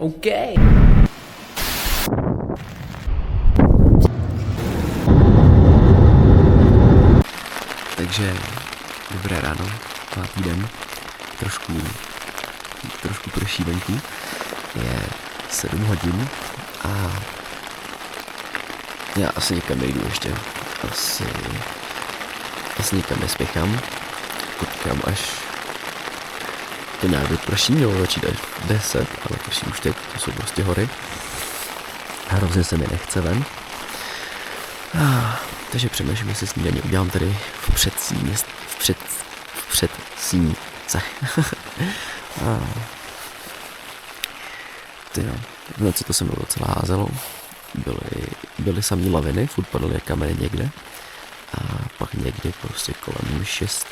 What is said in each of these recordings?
OK. Takže dobré ráno, pátý den, trošku prší venku, je 7 hodin a já asi někam nejdu ještě, asi nikam nespěchám, počkám až to nějak vyprší, mělo začít až v 10, ale prší už teď, to jsou prostě hory. Hrozně se mi nechce ven. Takže přemýšlím, jestli snídaně udělám tady v předsínice. V noci to se mnou docela házelo. Byly samý laviny, furt padaly kameny někde. A pak někdy prostě kolem 6.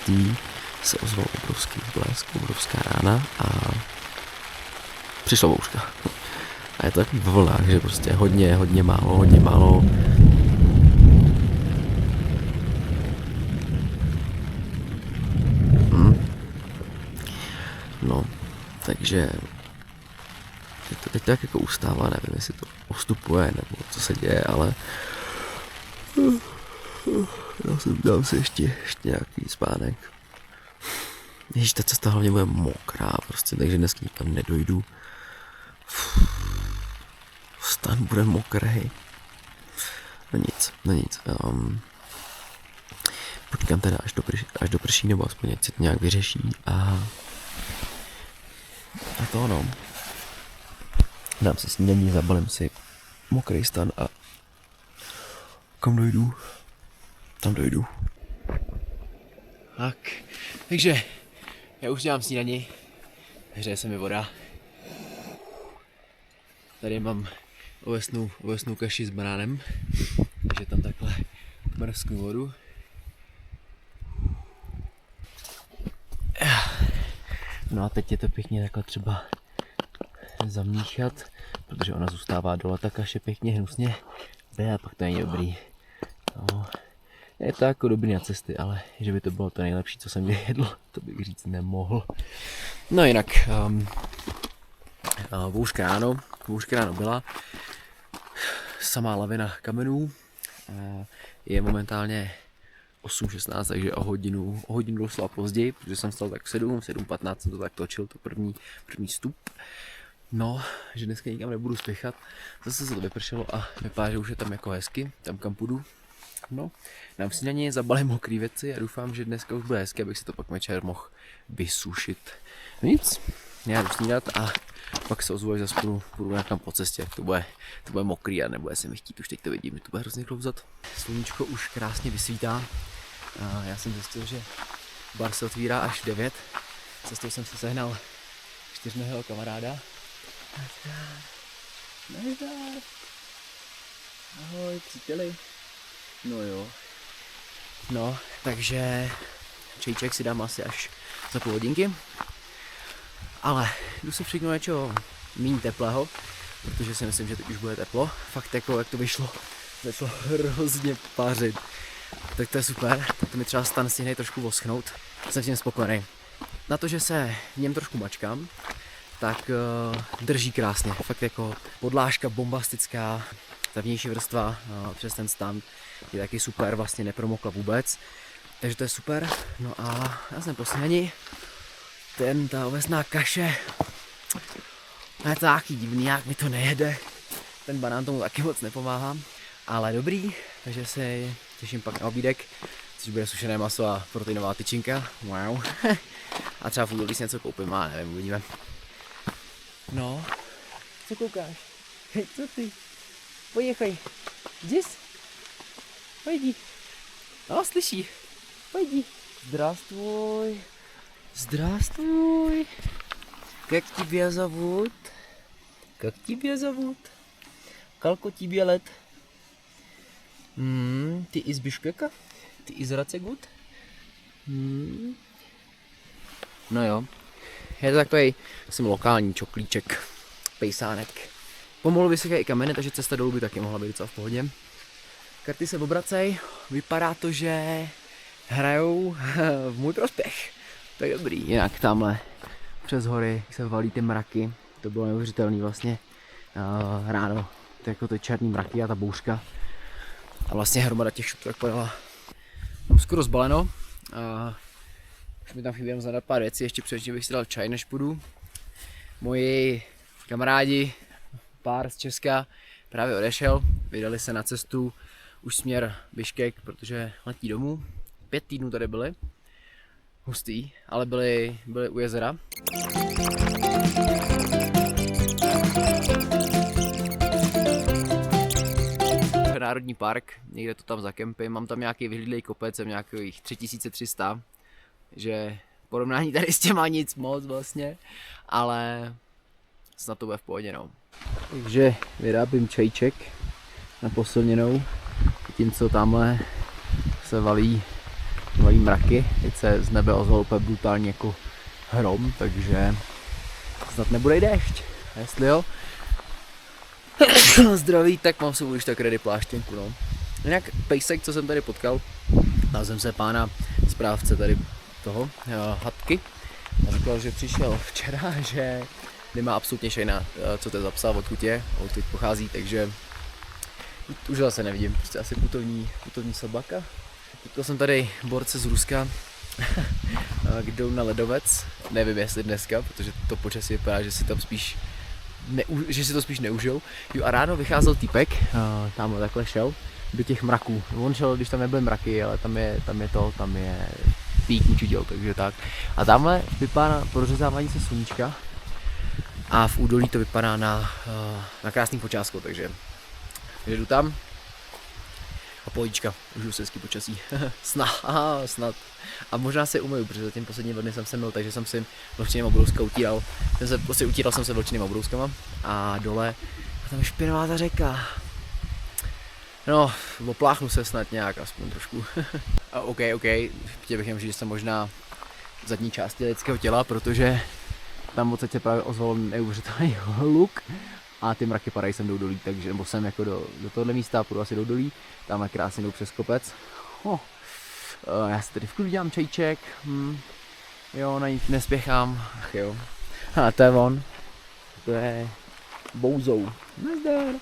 5. se ozval obrovský blesk, obrovská rána a přišla bouřka. A je to takový ve vlnách, že prostě hodně málo. No, takže teď tak jako ustává, nevím, jestli to postupuje, nebo co se děje, ale dám si ještě nějaký spánek. Ježiš, ta cesta hlavně bude mokrá prostě, takže dneska nikam nedojdu. Stan bude mokrý. No nic. Počkám teda, až doprší, nebo aspoň ať se to nějak vyřeší a to no. Dám si snídaní, zabalím si mokrý stan a kam dojdu, tam dojdu. Tak, takže já už dělám snídani, hřeje se mi voda. Tady mám ovesnou kaši s banánem, takže tam takhle mrsknu vodu. No a teď je to pěkně takhle třeba zamíchat, protože ona zůstává dole ta kaše pěkně hnusně. A pak to není dobrý. No, je to jako dobrý na cesty, ale že by to bylo to nejlepší, co jsem kdy jedl, to bych říct nemohl. No jinak, bouřka ráno byla. Samá lavina kamenů. Je momentálně 8:16, takže o hodinu doslova později, protože jsem stal tak 7:15 jsem to tak točil, to první vstup. No, že dneska nikam nebudu spěchat, zase se to vypršelo a vypadá, že už je tam jako hezky, tam kam půjdu. No, dám snídaně, zabalím mokrý věci a doufám, že dneska už bude hezky, abych si to pak večer mohl vysušit. Nic, já jdu snídat a pak se ozvu, až zase půjdu někam po cestě, jak to bude mokrý a nebude se mi chtít, už teď to vidím, že to bude hrozně klouzat. Sluníčko už krásně vysvítá. Já jsem zjistil, že bar se otvírá až v 9. Cestou jsem si sehnal 4nohého kamaráda. Nazdar. Ahoj, příteli. No jo. No, takže čejček si dám asi až za půl hodinky. Ale jdu si přijít něčeho méně teplého, protože si myslím, že teď už bude teplo. Fakt jako, jak to vyšlo, začalo hrozně pařit. Tak to je super, tak to mi třeba stan stihne trošku voschnout. Jsem s tím spokojený. Na to, že se v něm trošku mačkám, tak drží krásně. Fakt jako podlážka bombastická, ta vnější vrstva přes ten stan je taky super, vlastně nepromokla vůbec. Takže to je super. No a já jsem po snídani. Ta ovesná kaše, je to taky divný, jak mi to nejede. Ten banán tomu taky moc nepomáhá, ale dobrý, takže se těším pak na obídek, což bude sušené maso a proteinová tyčinka. Wow. A třeba v údolí si něco koupím, ale nevím, uvidíme. No, co koukáš? Hej, co ty? Pojďej, jdi. Pojdi. No, slyší. Pojdi. Здравствуй. Как тебя зовут? Колко тебе лет? Ty из Biškeka? Ty из Racegut? No jo. Je to takový lokální čoklíček, pejsánek. Pomalu vysychají i kameny, takže cesta dolů by taky mohla být docela v pohodě. Karty se obracej, vypadá to, že hrajou v můj prospěch. To je dobrý, jinak tamhle přes hory se valí ty mraky, to bylo neuvěřitelné vlastně ráno, jako ty černý mraky a ta bouřka. A vlastně hromada těch šutrok padala. Mám skoro zbaleno. Už mi tam chybí jenom zadat pár věcí, ještě předtím bych si dal čaj, než půjdu. Moji kamarádi, pár z Česka, právě odešel, vydali se na cestu už směr Biškek, protože letí domů. 5 týdnů tady byli, hustý, ale byli u jezera. Národní park, někde to tam za kempy, mám tam nějaký vyhlídlej kopec, jsem nějakých 3300, že porovnání tady s těma nic moc vlastně, ale snad to bude v pohodě, no. Takže vyrábím čajček na posilněnou, tím co tamhle se valí mraky, teď se z nebe ozval úplně brutálně jako hrom, takže snad nebude déšť, a jestli jo, zdraví, tak mám sebou už tak ready pláštěnku, no. Jinak pejsek, co jsem tady potkal, dal jsem se pána správce tady toho hatky a říkal, že přišel včera, že nemá absolutně šejna, co to je za psa, odkud pochází, takže už zase nevidím, prostě asi putovní sobaka. Potkal jsem tady borce z Ruska, jdou na ledovec, nevím jestli dneska, protože to počasí vypadá, že si tam spíš že si to spíš neužil. Jo, a ráno vycházel týpek, tamhle takhle šel do těch mraků. On šel, když tam nebyly mraky, ale tam je pík učitel, takže tak. A tamhle vypadá na prořezávání se sluníčka a v údolí to vypadá na krásný počásku, takže jdu tam a pohodička, užiju se hezký počasí. Snad. A možná se umyju, protože zatím poslední dny jsem se myl, takže jsem si vlčenýma obrouska utíral. Utíral jsem se vlčenýma obrouskama a dole a tam je špinavá ta řeka. No, opláchnu se snad nějak, aspoň trošku. OK, chtěl bych jen říct, že jsem možná v zadní části lidského těla, protože tam odsaď se právě ozval neuvěřitelný hluk a ty mraky padají sem do údolí, takže nebo sem jako do tohohle místa, půjdu asi do údolí, tam krásně jdou přes kopec. Já si tady v klidu dělám čajček, jo, na nic nespěchám, ach jo. A to je on, to je Bouzou. Nazdar.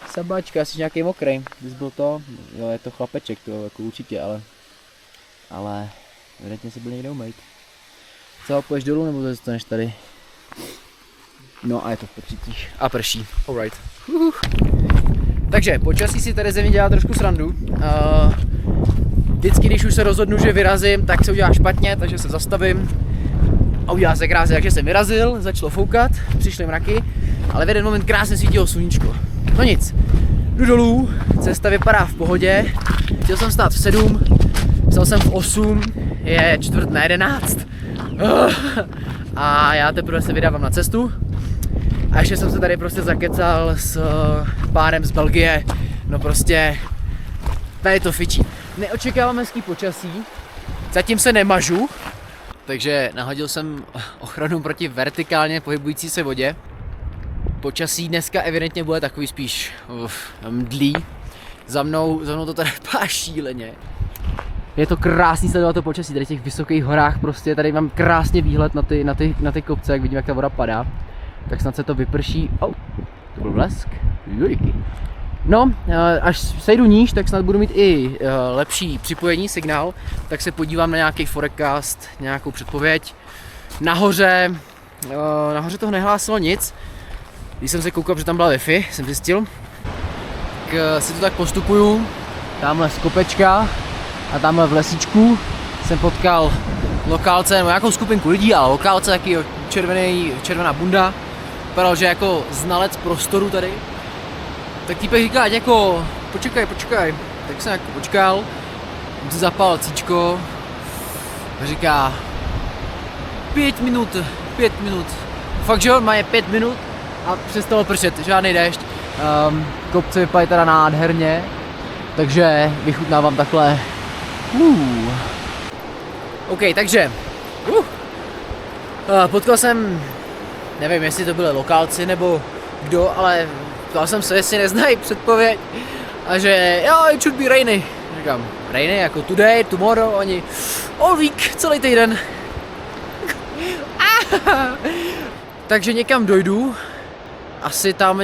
Sabačka, jsi nějaký mokrej, bys byl to, jo, je to chlapeček, to jako určitě, ale evidentně se byl někde umýt. Co, půjdeš dolů nebo zůstaneš tady? No a je to v Petřících. A prší, alright. Takže počasí si tady ze mě dělá trošku srandu. Vždycky, když už se rozhodnu, že vyrazím, tak se udělá špatně, takže se zastavím. A udělá se krásně, takže jsem vyrazil, začalo foukat, přišly mraky, ale v jeden moment krásně svítilo sluníčko. No nic, jdu dolů, cesta vypadá v pohodě, chtěl jsem stát v 7, vstal jsem v 8, je 10:45. A já teprve se vydávám na cestu. A ještě jsem se tady prostě zakecal s párem z Belgie, no prostě tady to fičí. Neočekávám hezký počasí, zatím se nemažu, takže nahodil jsem ochranu proti vertikálně pohybující se vodě. Počasí dneska evidentně bude takový spíš mdlý, za mnou to tady vypadá šíleně. Je to krásný sledovat to počasí, tady v těch vysokých horách prostě, tady mám krásně výhled na ty kopce, jak vidím, jak ta voda padá. Tak snad se to vyprší. To byl blesk. Jujky. No, až sejdu níž, tak snad budu mít i lepší připojení, signál. Tak se podívám na nějaký forecast, nějakou předpověď. Nahoře toho nehlásilo nic. Když jsem se koukal, že tam byla Wi-Fi, jsem zjistil. Tak si to tak postupuju. Tamhle z kopečka a tamhle v lesíčku jsem potkal lokálce, nebo nějakou skupinku lidí, ale lokálce taky červená bunda. Vypadal, že jako znalec prostoru tady. Tak týpek říká, jako počkej. Tak jsem jako počkal, zapal cíčko a říká 5 minut. Fakt, že on má je 5 minut a přestalo pršet, žádný déšť. Kopce vypadají teda nádherně, takže vychutnávám takhle. OK, takže potkal jsem, nevím, jestli to byli lokálci nebo kdo, ale ptal jsem se, jestli neznají předpověď a že jo, it should be rainy. Říkám, rainy jako today, tomorrow, oni all week, celý týden. Takže někam dojdu, asi tam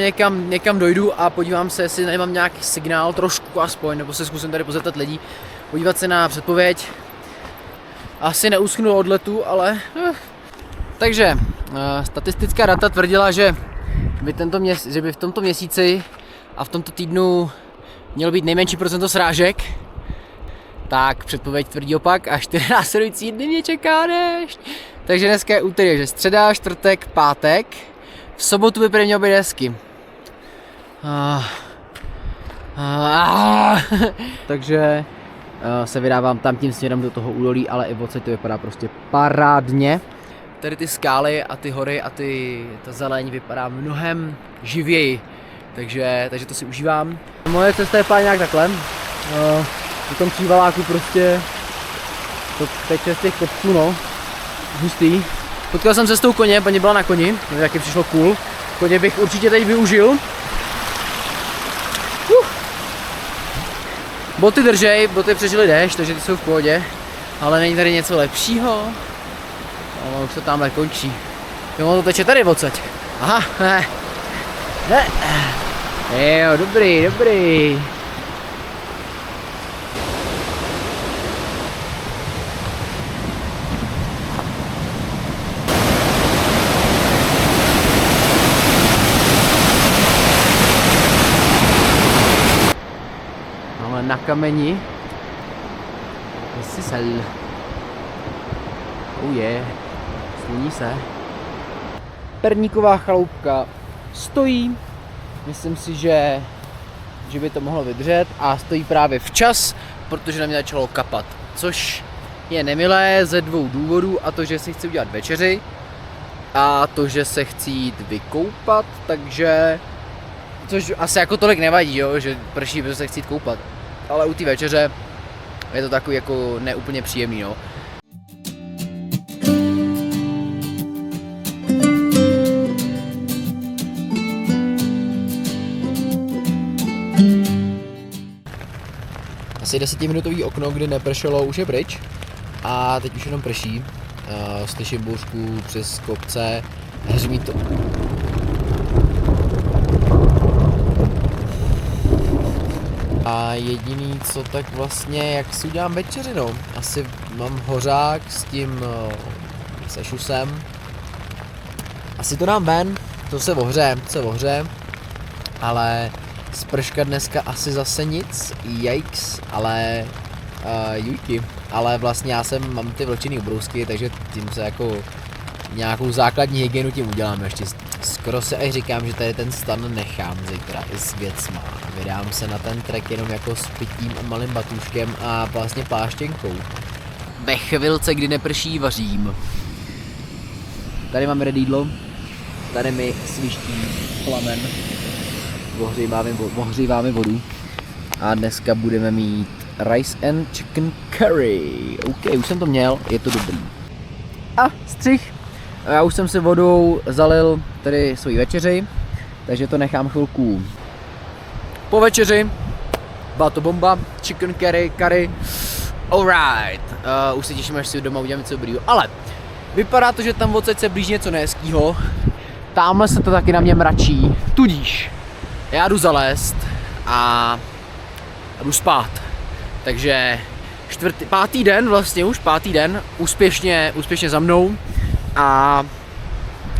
někam dojdu a podívám se, jestli nemám nějaký signál, trošku aspoň, nebo se zkusím tady pozeptat lidí, podívat se na předpověď. Asi neuschnu od letu, ale... Takže, statistická data tvrdila, že by v tomto měsíci a v tomto týdnu mělo být nejmenší procento srážek. Tak předpověď tvrdí opak a 4 následující dny mě čeká déšť. Takže dneska je úterý, že středa, čtvrtek, pátek. V sobotu by prý mělo být hezky. Takže se vydávám tam tím směrem do toho údolí, ale i odsaď to vypadá prostě parádně. Tady ty skály a ty hory a ta zeleň vypadá mnohem živěji. Takže to si užívám. Moje cesta je pár nějak takhle. V tom přívaláku prostě to teče z těch kopců, no. Hustý. Potkal jsem se s tou koně, paní byla na koni, taky přišlo cool. Koně bych určitě teď využil. Boty držej, boty přežily déšť, takže ty jsou v pohodě. Ale není tady něco lepšího? No, už to tamhle končí. Jo, to teče tady odsaď. Aha, ne. Jo, dobrý. Máme na kameni. Sisel. Oh yeah. Sluní se. Perníková chaloupka stojí. Myslím si, že by to mohlo vydržet a stojí právě včas, protože na mě začalo kapat. Což je nemilé ze 2 důvodů, a to, že si chci udělat večeři a to, že se chci jít vykoupat, takže... Což asi jako tolik nevadí, jo, že prší, protože se chci jít koupat. Ale u té večeře je to takový jako neúplně příjemný, no. Asi 10minutový okno, kdy nepršelo, už je pryč a teď už jenom prší. Slyším bouřku přes kopce, hřmí to. A jediný co, tak vlastně jak si udělám večeři, no. Asi mám hořák s tím se šusem. Asi to dám ven, to se ohře, ale sprška dneska asi zase nic, yikes, ale jujky. Ale vlastně mám ty vlčený obrousky, takže tím se jako nějakou základní hygienu tím udělám ještě. Skoro se až říkám, že tady ten stan nechám zítra i s věcma. Vydám se na ten trek jenom jako s pitím a malým batůžkem a vlastně pláštěnkou. Ve chvilce, kdy neprší, vařím. Tady máme redídlo, tady mi sviští plamen. Ohříváme vodu. A dneska budeme mít rice and chicken curry. OK, už jsem to měl, je to dobrý. A střih. Já už jsem si vodou zalil tady svoji večeři, takže to nechám chvilku po večeři. Byla to bomba, chicken curry, alright. Už se těším, až si doma udělám něco dobrýho, ale vypadá to, že tam odsaď se blíží něco nehezkýho. Tamhle se to taky na mě mračí, tudíž já jdu zalézt a jdu spát. Takže pátý den, úspěšně za mnou a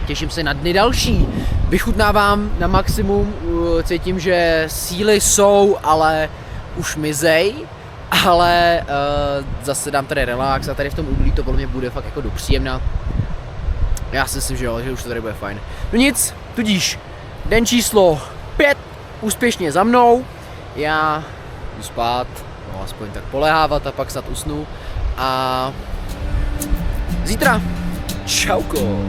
těším se na dny další. Vychutnávám na maximum, cítím, že síly jsou, ale už mizej, ale zase dám tady relax a tady v tom údolí to podle mě bude fakt jako dopříjemná. Já si myslím, že už to tady bude fajn. No nic, tudíž den číslo 5 úspěšně za mnou, já jdu spát, no aspoň tak polehávat a pak snad usnu a zítra. Čauko.